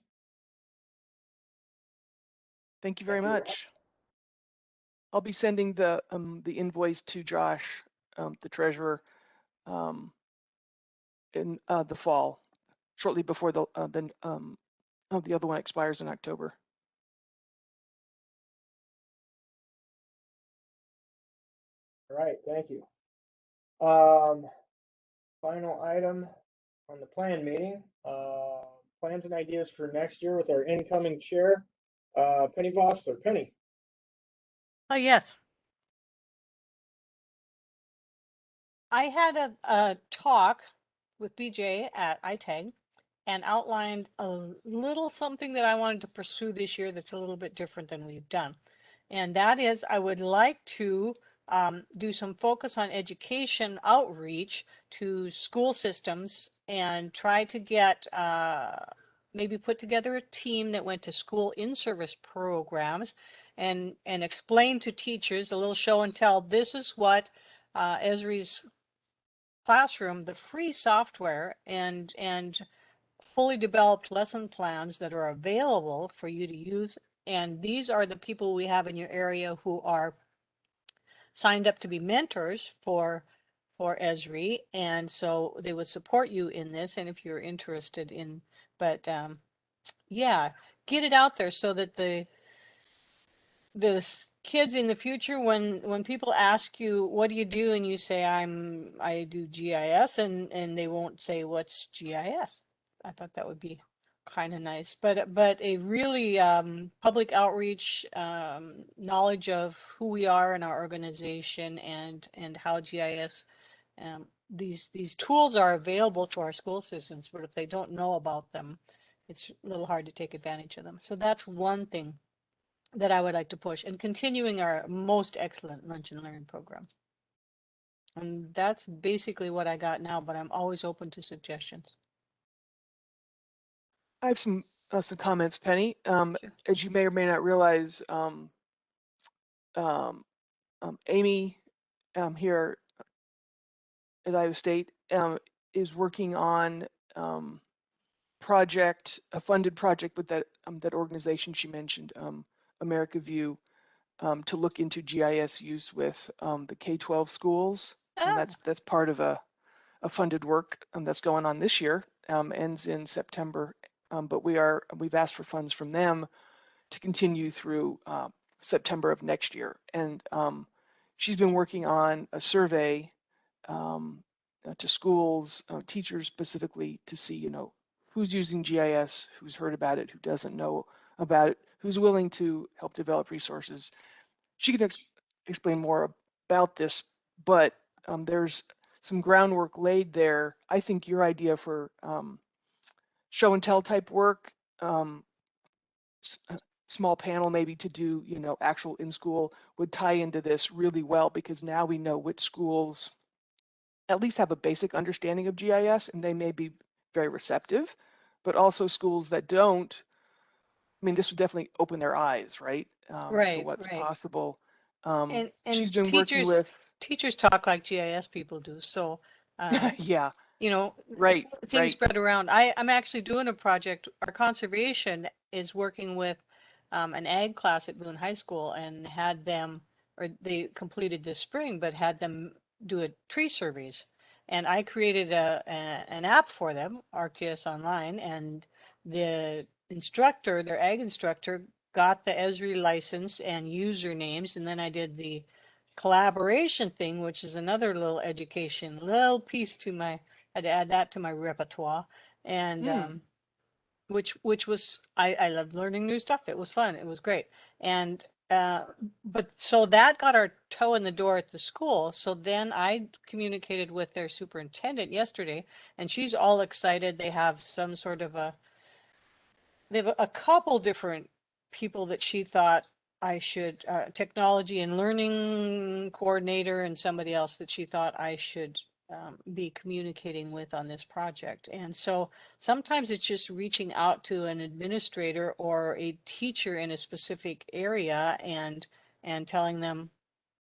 Thank you very Thank you, Rob. much. I'll be sending the invoice to Josh, the treasurer, in the fall, shortly before the other one expires in October. All right, thank you. Final item on the plan meeting, plans and ideas for next year with our incoming chair, Penny Vossler. Penny. Oh, yes. I had a talk with BJ at ITAG and outlined a little something that I wanted to pursue this year that's a little bit different than we've done. And that is, I would like to do some focus on education outreach to school systems and try to get maybe put together a team that went to school in-service programs and explain to teachers a little show and tell. This is what Esri's classroom, the free software and fully developed lesson plans that are available for you to use. And these are the people we have in your area who are signed up to be mentors for Esri, and so they would support you in this. And if you're interested in, but yeah, get it out there so that the kids in the future, when people ask you what do you do and you say I do GIS, and they won't say what's GIS. I thought that would be kind of nice, but a really public outreach, knowledge of who we are in our organization and how GIS, these tools are available to our school systems, but if they don't know about them, it's a little hard to take advantage of them. So that's one thing that I would like to push, and continuing our most excellent lunch and learn program. And that's basically what I got now, but I'm always open to suggestions. I have some comments, Penny. Sure. As you may or may not realize, Amy here at Iowa State is working on a funded project with that organization she mentioned, America View, to look into GIS use with the K-12 schools. And that's part of a funded work that's going on this year, ends in September. But we've asked for funds from them to continue through September of next year. And she's been working on a survey to schools, teachers specifically, to see, who's using GIS, who's heard about it, who doesn't know about it, who's willing to help develop resources. She can explain more about this, but there's some groundwork laid there. I think your idea for show and tell type work, small panel maybe to do, actual in school, would tie into this really well, because now we know which schools at least have a basic understanding of GIS, and they may be very receptive, but also schools that don't. I mean, this would definitely open their eyes, right? To what's possible. And she's been working with teachers talk like GIS people do. So yeah, things right. spread around. I'm actually doing a project. Our conservation is working with an ag class at Boone High School, and had them, or they completed this spring, but had them do a tree surveys. And I created an app for them, ArcGIS Online, and the instructor, their ag instructor, got the Esri license and usernames, and then I did the collaboration thing, which is another little education, little piece to my, I had to add that to my repertoire, and which was I loved learning new stuff. It was fun. It was great, and but so that got our toe in the door at the school. So then I communicated with their superintendent yesterday, and she's all excited. They have some sort of they have a couple different people that she thought I should, technology and learning coordinator and somebody else that she thought I should be communicating with on this project. And so sometimes it's just reaching out to an administrator or a teacher in a specific area and telling them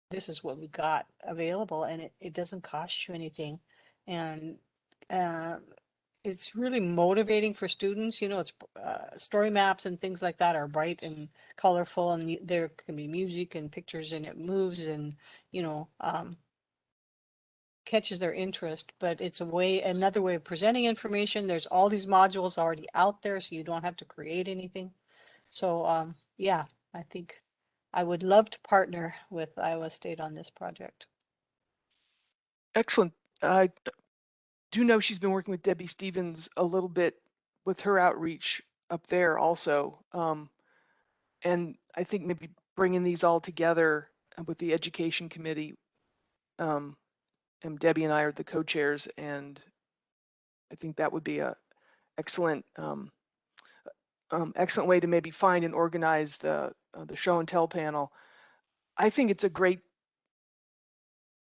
this is what we got available, and it doesn't cost you anything. And it's really motivating for students. You know, it's story maps and things like that are bright and colorful, and there can be music and pictures, and it moves and, you know, catches their interest. But it's another way of presenting information. There's all these modules already out there, so you don't have to create anything. So yeah, I think I would love to partner with Iowa State on this project. Excellent. I do know she's been working with Debbie Stevens a little bit with her outreach up there also. And I think maybe bringing these all together with the education committee, and Debbie and I are the co-chairs, and I think that would be a excellent excellent way to maybe find and organize the show and tell panel. I think it's a great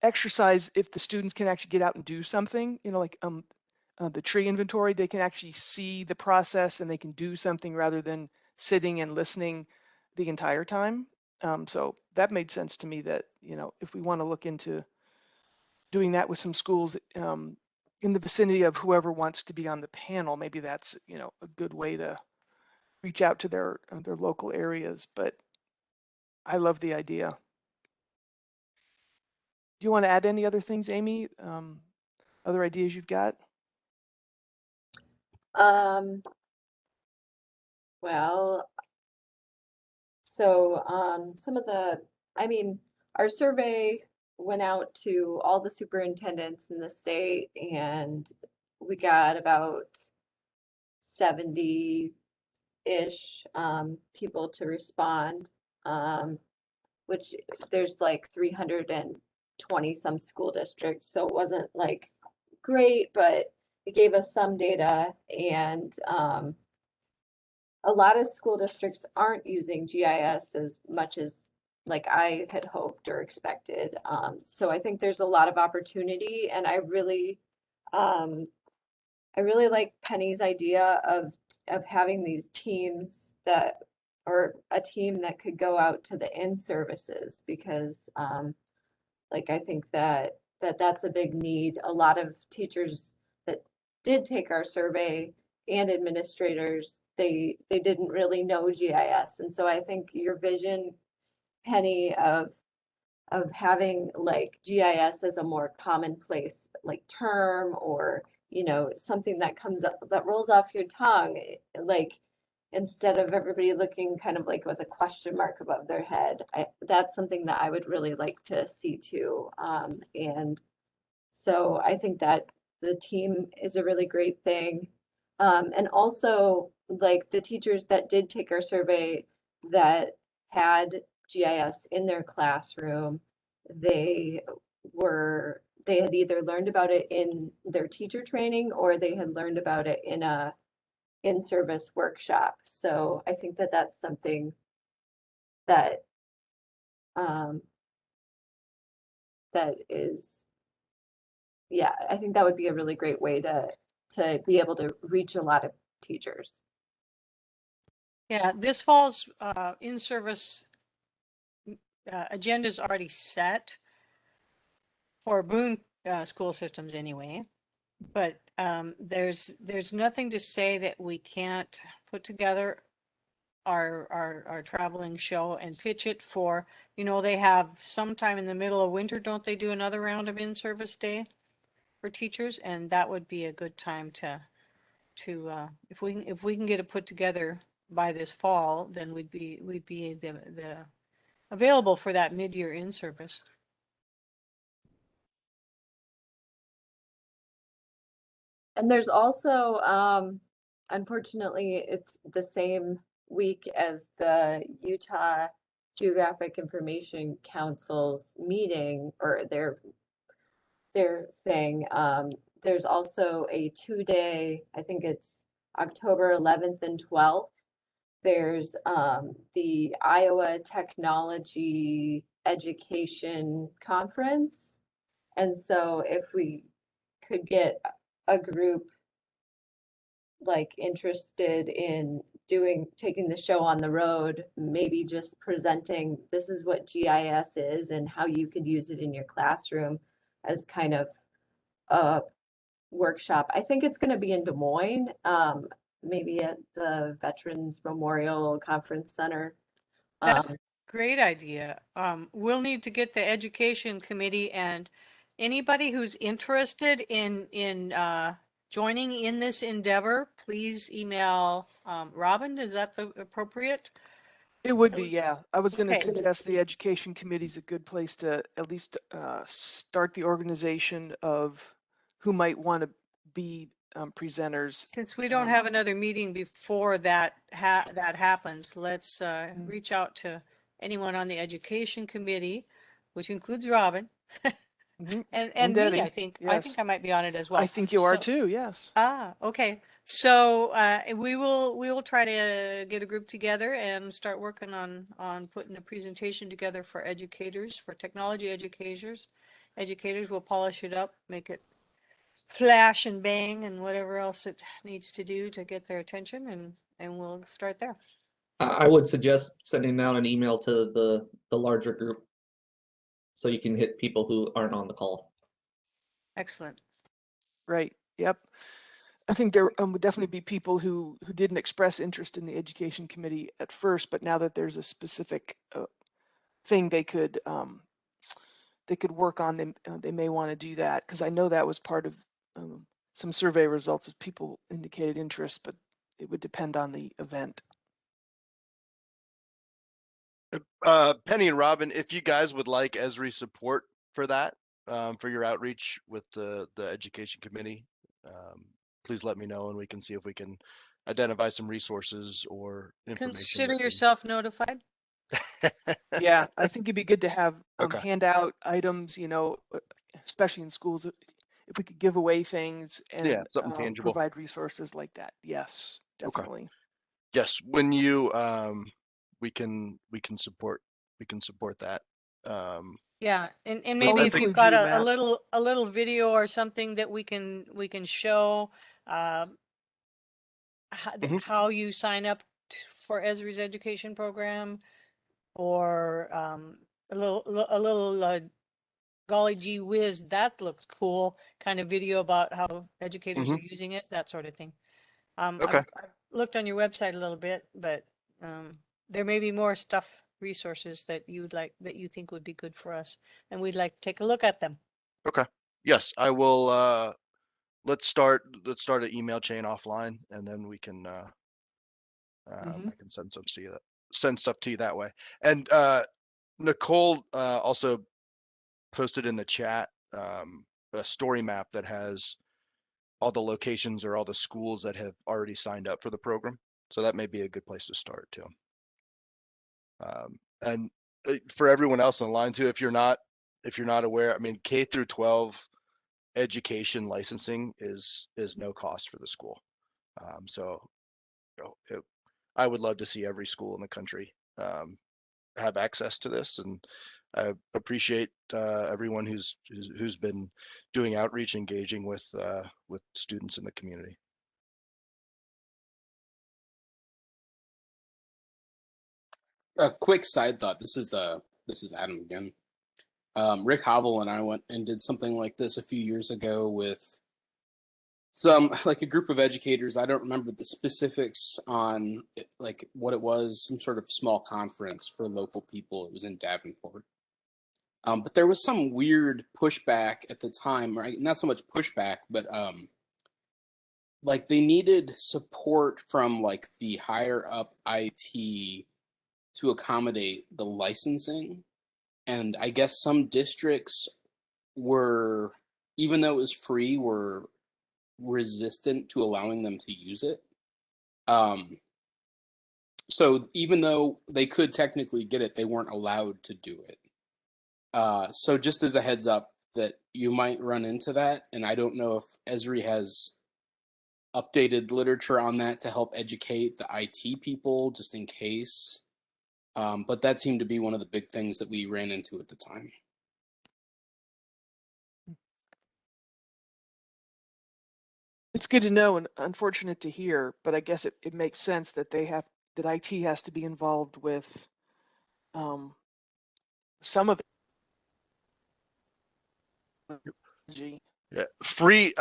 exercise if the students can actually get out and do something, you know, like the tree inventory, they can actually see the process and they can do something rather than sitting and listening the entire time. So that made sense to me that, you know, if we want to look into doing that with some schools in the vicinity of whoever wants to be on the panel, maybe that's, you know, a good way to reach out to their local areas. But I love the idea. Do you want to add any other things, Amy? Other ideas you've got? Well, so some of our survey went out to all the superintendents in the state, and we got about 70-ish people to respond, which there's like 320 some school districts, so it wasn't like great, but it gave us some data. And a lot of school districts aren't using GIS as much as like I had hoped or expected. So I think there's a lot of opportunity, and I really like Penny's idea of having these teams or a team that could go out to the in-services, because like I think that's a big need. A lot of teachers that did take our survey and administrators, they didn't really know GIS. And so I think your vision, Penny, of having like GIS as a more commonplace like term, or, you know, something that comes up that rolls off your tongue, like instead of everybody looking kind of like with a question mark above their head. That's something that I would really like to see too. And so I think that the team is a really great thing. And also, like the teachers that did take our survey that had GIS in their classroom, they had either learned about it in their teacher training, or they had learned about it in a in-service workshop. So I think that that's something that that is, yeah, I think that would be a really great way to be able to reach a lot of teachers. Yeah, this fall's in-service agenda is already set for Boone school systems anyway. But there's nothing to say that we can't put together our traveling show and pitch it for, you know, they have sometime in the middle of winter, don't they do another round of in-service day for teachers? And that would be a good time to to, if we can get it put together by this fall, then we'd be the available for that mid-year in-service. And there's also, unfortunately, it's the same week as the Utah Geographic Information Council's meeting or their thing. There's also a 2-day, I think it's October 11th and 12th. There's the Iowa Technology Education Conference. And so if we could get a group like interested in taking the show on the road, maybe just presenting this is what GIS is and how you could use it in your classroom as kind of a workshop. I think it's going to be in Des Moines, maybe at the Veterans Memorial Conference Center. That's a great idea. We'll need to get the education committee and anybody who's interested in joining in this endeavor, please email Robin. Is that the appropriate? It would be, yeah. I was going to Okay. suggest the education committee is a good place to at least start the organization of who might want to be presenters. Since we don't have another meeting before that happens, let's reach out to anyone on the education committee, which includes Robin. And me, Debbie, I think yes. I might be on it as well. I think you are So- too, yes. Okay. So we will try to get a group together and start working on putting a presentation together for educators, for technology educators. Educators will polish it up, make it flash and bang and whatever else it needs to do to get their attention, and we'll start there. I would suggest sending out an email to the larger group so you can hit people who aren't on the call. Excellent. Right, yep. I think there would definitely be people who didn't express interest in the education committee at first, but now that there's a specific thing they could work on, they may want to do that, because I know that was part of some survey results as people indicated interest, but it would depend on the event. Penny and Robin, if you guys would like Esri support for that, for your outreach with the education committee, please let me know and we can see if we can identify some resources or information. Consider yourself notified. Yeah, I think it'd be good to have Okay. handout items, especially in schools, if we could give away things and Yeah, something tangible. provide resources like that. Yes, definitely. Yes, when you we can support that. Yeah, and But maybe I if think- you've got a little video or something that we can show how you sign up for Esri's education program, or a little golly gee whiz, that looks cool kind of video about how educators are using it, that sort of thing. Okay. I've looked on your website a little bit, but there may be more resources that you think would be good for us, and we'd like to take a look at them. Okay. Yes, I will. Let's start an email chain offline, and then we can. I can send stuff to you that way. And Nicole also posted in the chat a story map that has all the locations or all the schools that have already signed up for the program. So that may be a good place to start too. And for everyone else on the line too, if you're not aware, I mean, K through 12 education licensing is no cost for the school. So I would love to see every school in the country have access to this, and I appreciate everyone who's been doing outreach, engaging with students in the community. A quick side thought. This is Adam again. Rick Havel and I went and did something like this a few years ago with a group of educators. I don't remember the specifics on like what it was, some sort of small conference for local people. It was in Davenport. But there was some weird pushback at the time, right? Not so much pushback, but like they needed support from like the higher up IT to accommodate the licensing. And I guess some districts were, even though it was free, were resistant to allowing them to use it. So even though they could technically get it, they weren't allowed to do it. So just as a heads up that you might run into that, and I don't know if Esri has updated literature on that to help educate the IT people just in case. But that seemed to be one of the big things that we ran into at the time. It's good to know and unfortunate to hear, but I guess it makes sense that that IT has to be involved with some of it. Yeah, free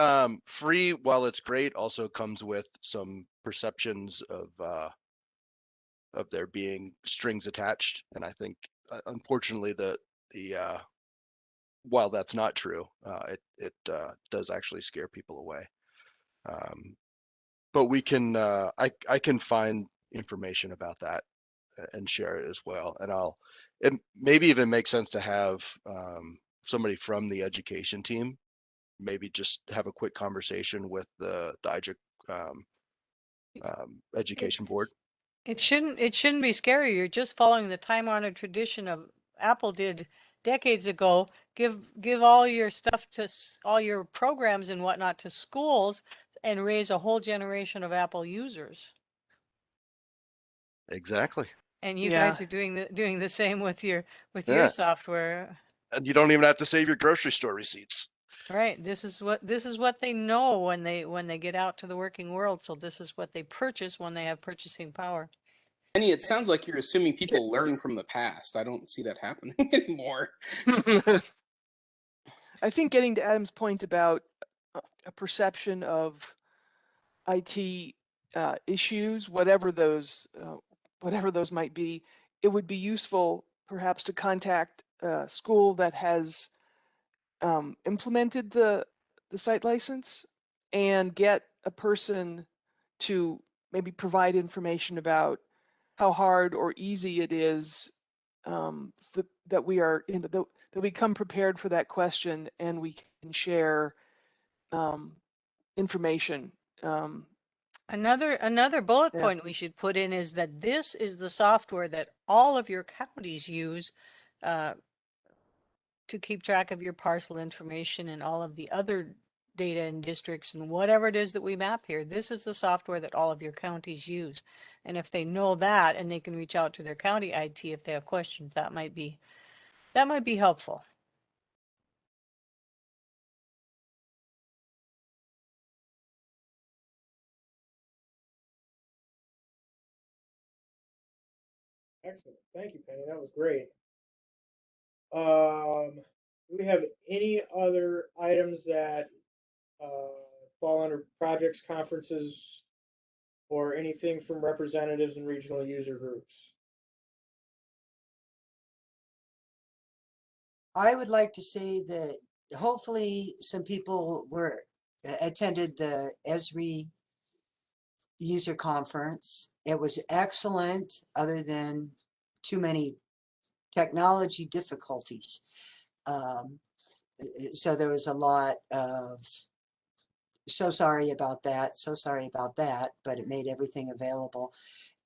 while it's great also comes with some perceptions of there being strings attached, and I think unfortunately the while that's not true, it does actually scare people away. But we can I can find information about that and share it as well, and it maybe even makes sense to have somebody from the education team maybe just have a quick conversation with the IGIC education board. It shouldn't be scary. You're just following the time-honored tradition of Apple did decades ago. Give all your stuff to all your programs and whatnot to schools and raise a whole generation of Apple users. Exactly. And you guys are doing the same with your Yeah. software. And you don't even have to save your grocery store receipts. Right. This is what they know when they get out to the working world. So this is what they purchase when they have purchasing power. Penny, it sounds like you're assuming people learn from the past. I don't see that happening anymore. I think getting to Adam's point about a perception of IT issues, whatever those might be, it would be useful perhaps to contact a school that has implemented the site license and get a person to maybe provide information about how hard or easy it is that we are that we come prepared for that question and we can share information. Another bullet point we should put in is that this is the software that all of your counties use to keep track of your parcel information and all of the other data in districts and whatever it is that we map here. This is the software that all of your counties use. And if they know that and they can reach out to their county IT if they have questions, that might be helpful. Excellent. Thank you, Penny. That was great. Do we have any other items that fall under projects, conferences, or anything from representatives and regional user groups? I would like to say that hopefully some people attended the Esri user conference. It was excellent, other than too many technology difficulties. So there was a lot of so sorry about that, but it made everything available.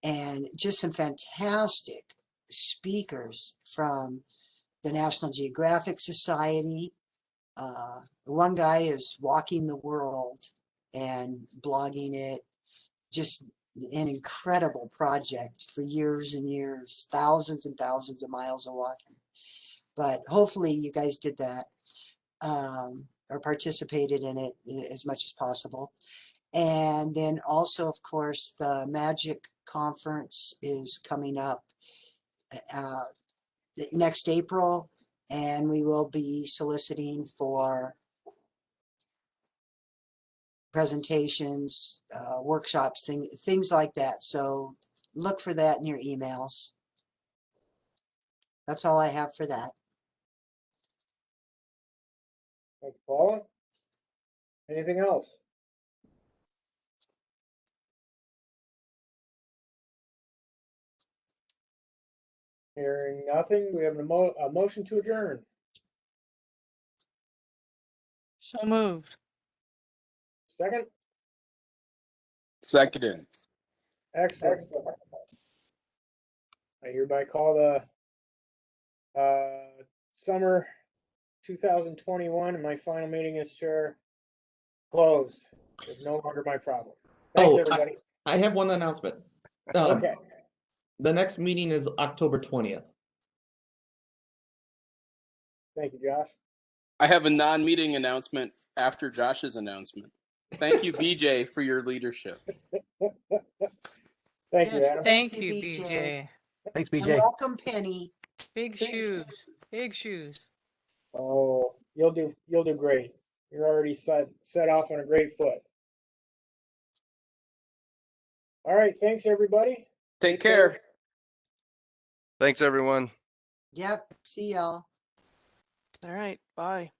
And just some fantastic speakers from the National Geographic Society. One guy is walking the world and blogging it. Just an incredible project for years and years, thousands and thousands of miles of walking. But hopefully you guys did that or participated in it as much as possible. And then also, of course, the Magic Conference is coming up next April, and we will be soliciting for presentations, workshops, things like that. So look for that in your emails. That's all I have for that. Thank you, Paula. Anything else? Hearing nothing, we have a motion to adjourn. So moved. Second? Seconded. Excellent. I hereby call the summer 2021 and my final meeting as chair closed. It's no longer my problem. Thanks, everybody. I have one announcement. Okay. The next meeting is October 20th. Thank you, Josh. I have a non-meeting announcement after Josh's announcement. Thank you, BJ, for your leadership. Thank you, Yes, Adam. thank you, BJ. Thanks, And BJ. welcome, Penny. Big shoes, big shoes. Oh, you'll do great. You're already set off on a great foot. All right, thanks everybody. Take care. Thanks, everyone. Yep. See y'all. All right. Bye.